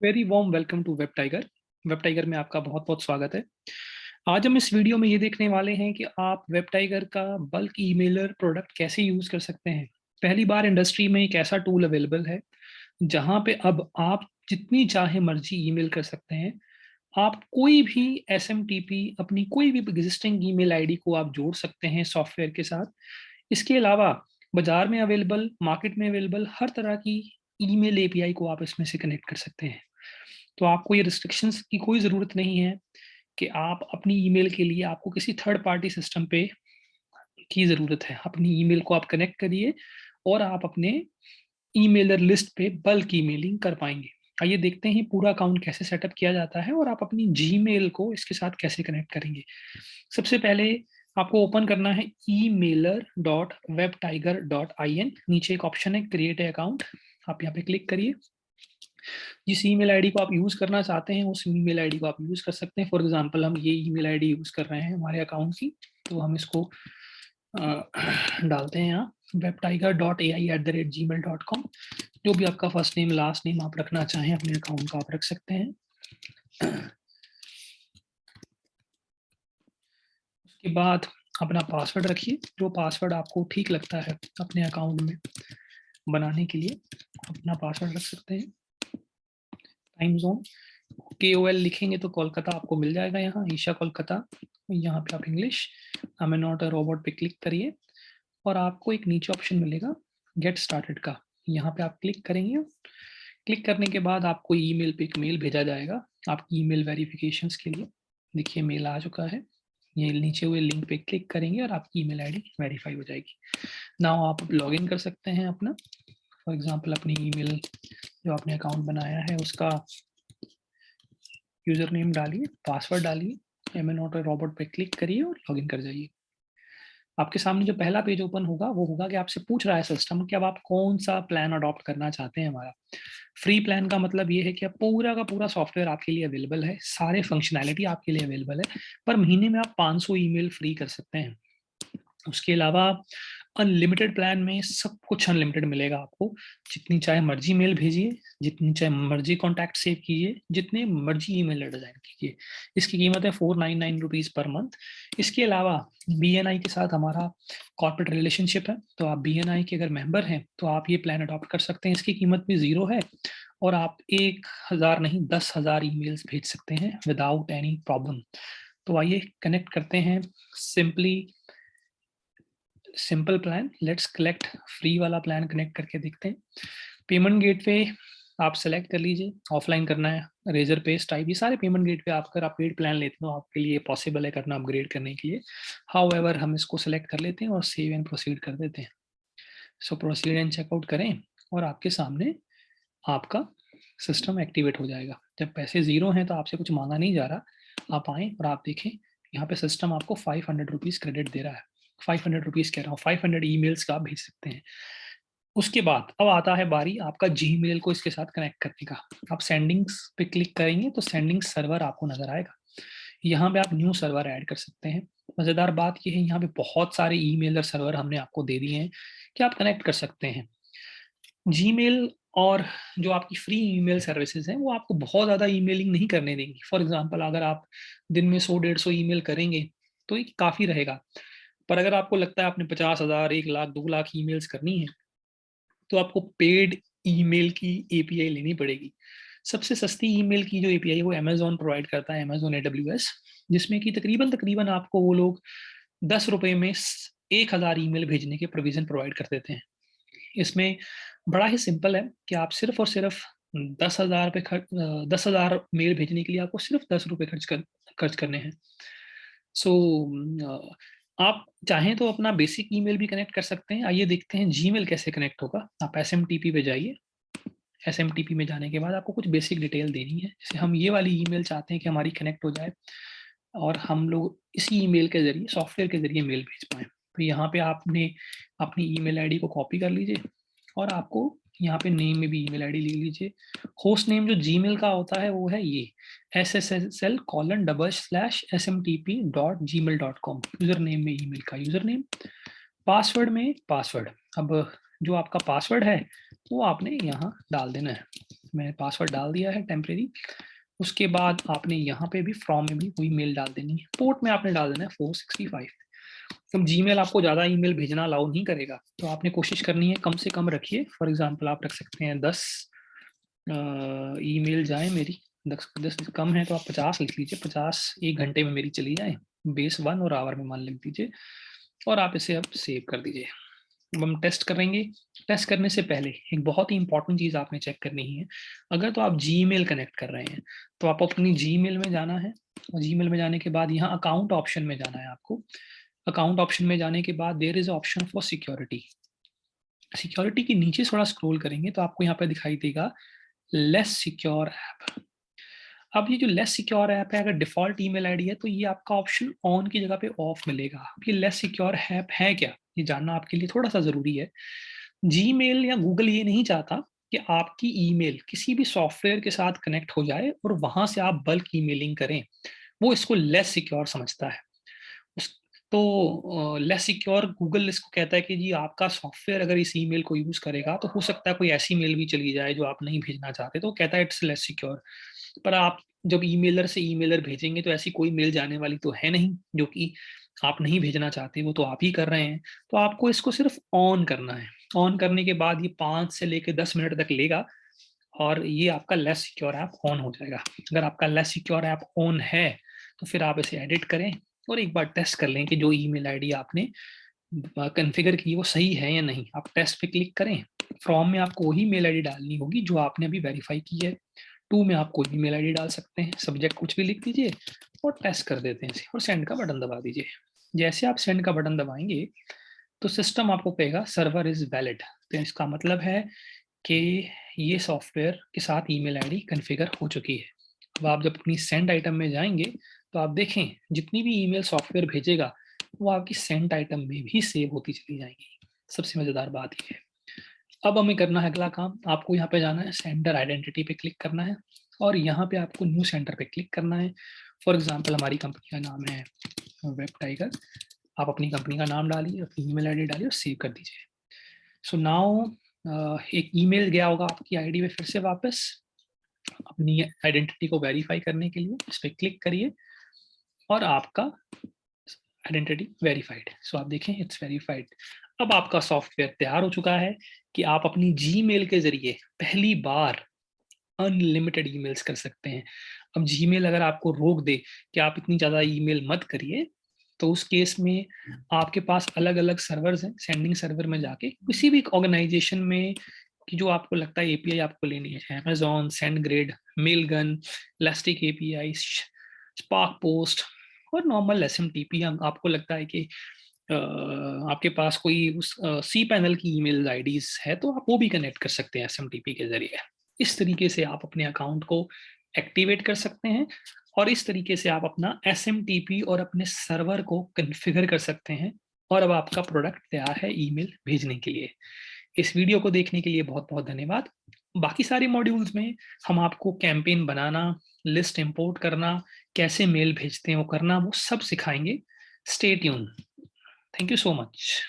Very warm welcome to Web Tiger. Web Tiger में आपका बहुत बहुत स्वागत है। आज हम इस वीडियो में ये देखने वाले हैं कि आप वेब टाइगर का बल्क ईमेलर प्रोडक्ट कैसे यूज कर सकते हैं। पहली बार इंडस्ट्री में एक ऐसा टूल अवेलेबल है जहां पे अब आप जितनी चाहे मर्जी ईमेल कर सकते हैं। आप कोई भी एसएमटीपी अपनी कोई भी एग्जिस्टिंग ईमेल आईडी को आप जोड़ सकते हैं सॉफ्टवेयर के साथ। इसके अलावा बाजार में अवेलेबल, मार्केट में अवेलेबल हर तरह की ईमेल एपीआई को आप इसमें से कनेक्ट कर सकते हैं। तो आपको ये रिस्ट्रिक्शंस की कोई ज़रूरत नहीं है कि आप अपनी ईमेल के लिए आपको किसी थर्ड पार्टी सिस्टम पे की ज़रूरत है। अपनी ईमेल को आप कनेक्ट करिए और आप अपने ईमेलर लिस्ट पे बल्क ईमेलिंग कर पाएंगे। आइए देखते हैं पूरा अकाउंट कैसे सेटअप किया जाता है और आप अपनी जीमेल को इसके साथ कैसे कनेक्ट करेंगे। सबसे पहले आपको ओपन करना है emailer.webtiger.in। नीचे एक ऑप्शन है क्रिएट अकाउंट, आप यहाँ पे क्लिक करिए। जिस ईमेल आईडी को आप यूज करना चाहते हैं उस ईमेल आईडी को आप यूज कर सकते हैं। फॉर एग्जांपल हम ये ईमेल आईडी यूज कर रहे हैं हमारे अकाउंट की, तो हम इसको डालते हैं यहाँ webtiger.ai@gmail.com। जो भी आपका फर्स्ट नेम लास्ट नेम आप रखना चाहें अपने अकाउंट का आप रख सकते हैं। उसके बाद अपना पासवर्ड रखिए, जो पासवर्ड आपको ठीक लगता है अपने अकाउंट में बनाने के लिए अपना पासवर्ड रख सकते हैं। टाइम जोन KOL लिखेंगे तो कोलकाता आपको मिल जाएगा, यहाँ ईशा कोलकाता। यहाँ पे आप English I am not a robot पे क्लिक करिए और आपको एक नीचे ऑप्शन मिलेगा गेट स्टार्टेड का, यहाँ पे आप क्लिक करेंगे। क्लिक करने के बाद आपको ईमेल पे एक मेल भेजा जाएगा आपकी ईमेल वेरिफिकेशंस के लिए। देखिए मेल आ चुका है, ये नीचे हुए लिंक पे क्लिक करेंगे और आपकी ईमेल आईडी वेरीफाई हो जाएगी। नाउ आप लॉग इन कर सकते हैं अपना, फॉर एग्जांपल अपनी ईमेल जो आपने अकाउंट बनाया है उसका यूजर नेम डालिए, पासवर्ड डालिए, एम एन ऑटो रॉबोट पे क्लिक करिए और लॉगिन कर जाइए। आपके सामने जो पहला पेज ओपन होगा वो होगा कि आपसे पूछ रहा है सिस्टम कि अब आप कौन सा प्लान अडॉप्ट करना चाहते हैं। हमारा फ्री प्लान का मतलब ये है कि अब पूरा का पूरा सॉफ्टवेयर आपके लिए अवेलेबल है, सारे फंक्शनैलिटी आपके लिए अवेलेबल है, पर महीने में आप 500 ईमेल फ्री कर सकते हैं। उसके अलावा अनलिमिटेड प्लान में सब कुछ अनलिमिटेड मिलेगा आपको। जितनी चाहे मर्जी मेल भेजिए, जितनी चाहे मर्जी कॉन्टैक्ट सेव कीजिए, जितने मर्जी ईमेल डिजाइन कीजिए। इसकी कीमत है 499 रुपीज़ पर मंथ। इसके अलावा BNI के साथ हमारा कॉर्पोरेट रिलेशनशिप है, तो आप BNI के अगर मेंबर हैं तो आप ये प्लान अडॉप्ट कर सकते हैं। इसकी कीमत भी 0 है और आप 1000 नहीं 10,000 ईमेल्स भेज सकते हैं विदाउट एनी प्रॉब्लम। तो आइए कनेक्ट करते हैं simple plan. Let's collect free वाला प्लान कनेक्ट करके देखते हैं। पेमेंट गेटवे आप सेलेक्ट कर लीजिए, ऑफलाइन करना है, रेजर पेज टाइप, ये सारे पेमेंट गेटवे आप अगर आप पेड प्लान लेते हो आपके लिए पॉसिबल है करना अपग्रेड करने के लिए। हाउएवर हम इसको सेलेक्ट कर लेते हैं और सेव एंड प्रोसीड कर देते हैं। सो प्रोसीड एंड चेकआउट करें और आपके सामने आपका सिस्टम एक्टिवेट हो जाएगा। जब पैसे 0 हैं तो आपसे कुछ मांगा नहीं जा रहा। आप आएँ और आप देखें यहाँ पे सिस्टम आपको 500 रुपीज़ क्रेडिट दे रहा है। 500 रुपीज़ कह रहा हूँ, 500 ईमेल्स का आप भेज सकते हैं। उसके बाद अब आता है बारी आपका जीमेल को इसके साथ कनेक्ट करने का। आप सेंडिंग्स पे क्लिक करेंगे तो सेंडिंग सर्वर आपको नजर आएगा। यहाँ पे आप न्यू सर्वर ऐड कर सकते हैं। मज़ेदार बात यह है यहाँ पे बहुत सारे ईमेलर सर्वर हमने आपको दे दिए हैं कि आप कनेक्ट कर सकते हैं। जीमेल और जो आपकी फ्री ईमेल सर्विसेज हैं वो आपको बहुत ज़्यादा ईमेलिंग नहीं करने देंगी। फॉर एग्जांपल अगर आप दिन में 100-150 ईमेल करेंगे तो ये काफ़ी रहेगा, पर अगर आपको लगता है आपने 50,000 1 लाख 2 लाख ईमेल्स करनी है तो आपको पेड ईमेल की एपीआई लेनी पड़ेगी। सबसे सस्ती ईमेल की जो एपीआई है वो अमेजोन प्रोवाइड करता है, अमेजोन AWS, जिसमें कि तकरीबन तकरीबन आपको वो लोग 10 रुपए में 1,000 ईमेल भेजने के प्रोविजन प्रोवाइड कर देते हैं। इसमें बड़ा ही सिंपल है कि आप सिर्फ और सिर्फ 10,000 मेल भेजने के लिए आपको सिर्फ 10 रुपए खर्च करने हैं। सो आप चाहें तो अपना बेसिक ईमेल भी कनेक्ट कर सकते हैं। आइए देखते हैं जीमेल कैसे कनेक्ट होगा। आप SMTP पे जाइए। SMTP में जाने के बाद आपको कुछ बेसिक डिटेल देनी है, जैसे हम ये वाली ईमेल चाहते हैं कि हमारी कनेक्ट हो जाए और हम लोग इसी ईमेल के जरिए सॉफ्टवेयर के जरिए मेल भेज पाएँ। तो यहाँ पे आपने अपनी ईमेल आईडी को कॉपी कर लीजिए और आपको यहाँ पे नेम में भी ईमेल आईडी ले लीजिए। होस्ट नेम जो जीमेल का होता है वो है ये SSL:/smtp.gmail.com। यूजर नेम में ईमेल का यूजर नेम, पासवर्ड में पासवर्ड। अब जो आपका पासवर्ड है वो आपने यहाँ डाल देना है। मैंने पासवर्ड डाल दिया है टेम्परेरी। उसके बाद आपने यहाँ पे भी फ्रॉम में भी वही मेल डाल देनी है। पोर्ट में आपने डाल देना है 465। तो जीमेल आपको ज़्यादा ईमेल भेजना अलाउ नहीं करेगा, तो आपने कोशिश करनी है कम से कम रखिए। फॉर एग्जांपल आप रख सकते हैं 10 ईमेल जाए मेरी, 10 कम है तो आप 50 लिख लीजिए। 50 एक घंटे में मेरी चली जाए, बेस 1 और आवर में मान लिख दीजिए, और आप इसे अब सेव कर दीजिए। अब हम टेस्ट करेंगे। टेस्ट करने से पहले एक बहुत ही इंपॉर्टेंट चीज़ आपने चेक करनी है। अगर तो आप जीमेल कनेक्ट कर रहे हैं तो आप अपनी जीमेल में जाना है, और जीमेल में जाने के बाद यहाँ अकाउंट ऑप्शन में जाना है आपको। अकाउंट ऑप्शन में जाने के बाद there is option for security. Security के नीचे थोड़ा स्क्रॉल करेंगे तो आपको यहाँ पे दिखाई देगा लेस सिक्योर ऐप। अब ये जो लेस सिक्योर ऐप है, अगर डिफॉल्ट ईमेल आईडी है तो ये आपका ऑप्शन ऑन की जगह पे ऑफ मिलेगा। अब ये लेस सिक्योर ऐप है क्या, ये जानना आपके लिए थोड़ा सा जरूरी है। जीमेल या गूगल ये नहीं चाहता कि आपकी ईमेल किसी भी सॉफ्टवेयर के साथ कनेक्ट हो जाए और वहां से आप बल्क ईमेलिंग करें। वो इसको लेस सिक्योर समझता है। तो लेस सिक्योर गूगल इसको कहता है कि जी आपका सॉफ्टवेयर अगर इस ईमेल को यूज करेगा तो हो सकता है कोई ऐसी मेल भी चली जाए जो आप नहीं भेजना चाहते, तो कहता है इट्स लेस सिक्योर। पर आप जब ईमेलर से ईमेलर भेजेंगे तो ऐसी कोई मेल जाने वाली तो है नहीं जो कि आप नहीं भेजना चाहते, वो तो आप ही कर रहे हैं। तो आपको इसको सिर्फ ऑन करना है। ऑन करने के बाद ये 5 से लेकर 10 मिनट तक लेगा और ये आपका लेस सिक्योर ऐप ऑन हो जाएगा। अगर आपका लेस सिक्योर ऐप ऑन है तो फिर आप इसे एडिट करें और एक बार टेस्ट कर लें कि जो ईमेल आईडी आपने कॉन्फ़िगर की वो सही है या नहीं। आप टेस्ट पे क्लिक करें। फ्रॉम में आपको वही मेल आईडी डालनी होगी जो आपने अभी वेरीफाई की है। टू में आप कोई भी मेल आईडी डाल सकते हैं, सब्जेक्ट कुछ भी लिख दीजिए और टेस्ट कर देते हैं इसे, और सेंड का बटन दबा दीजिए। जैसे आप सेंड का बटन दबाएंगे तो सिस्टम आपको कहेगा सर्वर इज वैलिड। तो इसका मतलब है कि ये सॉफ्टवेयर के साथ ईमेल आईडी कॉन्फ़िगर हो चुकी है। अब आप जब अपनी सेंड आइटम में जाएंगे तो आप देखें जितनी भी ईमेल सॉफ्टवेयर भेजेगा वो आपकी सेंड आइटम में भी सेव होती चली जाएंगी। सबसे मजेदार बात ये है। अब हमें करना है अगला काम। आपको यहाँ पे जाना है, सेंडर आइडेंटिटी पे क्लिक करना है और यहाँ पे आपको न्यू सेंटर पे क्लिक करना है। फॉर एग्जांपल हमारी कंपनी का नाम है वेब टाइगर। आप अपनी कंपनी का नाम डालिए, अपनी ईमेल आईडी डालिए और सेव कर दीजिए। सो नाउ एक ईमेल गया होगा आपकी आईडी पे फिर से वापस अपनी आइडेंटिटी को वेरीफाई करने के लिए। इस पर क्लिक करिए और आपका आइडेंटिटी वेरीफाइड। सो आप देखें इट्स वेरीफाइड। अब आपका सॉफ्टवेयर तैयार हो चुका है कि आप अपनी जीमेल के जरिए पहली बार अनलिमिटेड ईमेल्स कर सकते हैं। अब जीमेल अगर आपको रोक दे कि आप इतनी ज़्यादा ईमेल मत करिए, तो उस केस में आपके पास अलग अलग सर्वर्स हैं। सेंडिंग सर्वर में जाके किसी भी ऑर्गेनाइजेशन में कि जो आपको लगता है एपीआई आपको लेनी है, Amazon, SendGrid, Mailgun, Elastic API, SparkPost और नॉर्मल एसएमटीपी, आपको लगता है कि आपके पास कोई उस सी पैनल की ईमेल आईडीज है तो आप वो भी कनेक्ट कर सकते हैं एसएमटीपी के जरिए। इस तरीके से आप अपने अकाउंट को एक्टिवेट कर सकते हैं और इस तरीके से आप अपना एसएमटीपी और अपने सर्वर को कॉन्फ़िगर कर सकते हैं। और अब आपका प्रोडक्ट तैयार है ईमेल भेजने के लिए। इस वीडियो को देखने के लिए बहुत बहुत धन्यवाद। बाकी सारे मॉड्यूल्स में हम आपको कैंपेन बनाना, लिस्ट इंपोर्ट करना, कैसे मेल भेजते हैं वो करना, वो सब सिखाएंगे। Stay tune. Thank you so much.